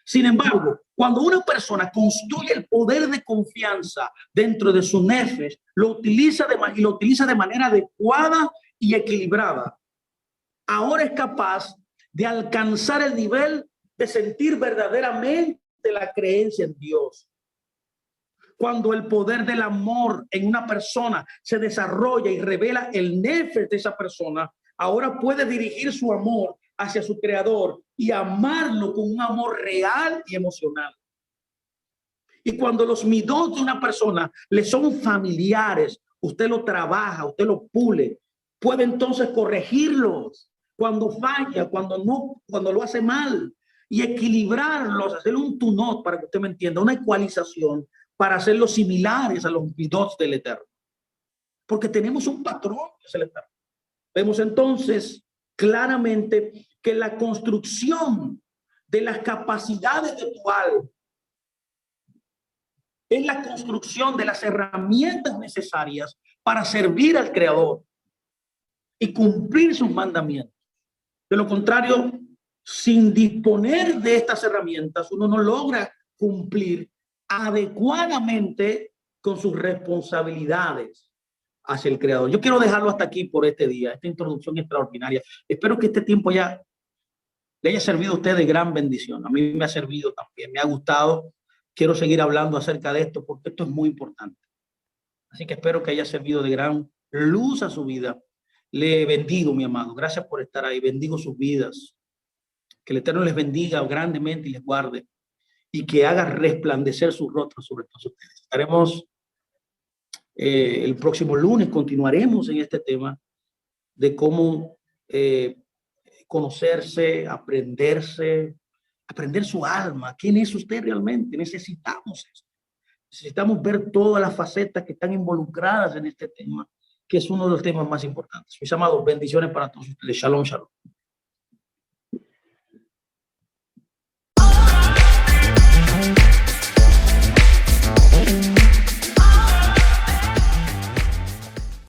Sin embargo, cuando una persona construye el poder de confianza dentro de su nefesh, lo utiliza de manera adecuada y equilibrada, ahora es capaz de alcanzar el nivel de sentir verdaderamente la creencia en Dios. Cuando el poder del amor en una persona se desarrolla y revela el nefesh de esa persona, ahora puede dirigir su amor hacia su creador y amarlo con un amor real y emocional. Y cuando los midot de una persona le son familiares, usted lo trabaja, usted lo pule, puede entonces corregirlos cuando falla, cuando lo hace mal, y equilibrarlos, hacer un tunot, para que usted me entienda, una ecualización para hacerlos similares a los midot del Eterno. Porque tenemos un patrón que es el Eterno. Vemos entonces claramente que la construcción de las capacidades de tu alma es la construcción de las herramientas necesarias para servir al Creador y cumplir sus mandamientos. De lo contrario, sin disponer de estas herramientas, uno no logra cumplir adecuadamente con sus responsabilidades hacia el Creador. Yo quiero dejarlo hasta aquí por este día, esta introducción extraordinaria. Espero que este tiempo ya le haya servido a usted de gran bendición. A mí me ha servido también, me ha gustado. Quiero seguir hablando acerca de esto porque esto es muy importante. Así que espero que haya servido de gran luz a su vida. Le bendigo, mi amado. Gracias por estar ahí. Bendigo sus vidas. Que el Eterno les bendiga grandemente y les guarde. Y que haga resplandecer su rostro sobre todos ustedes. Estaremos el próximo lunes. Continuaremos en este tema de cómo conocerse, aprender su alma. ¿Quién es usted realmente? Necesitamos eso. Necesitamos ver todas las facetas que están involucradas en este tema, que es uno de los temas más importantes. Mis amados, bendiciones para todos ustedes. Shalom, shalom.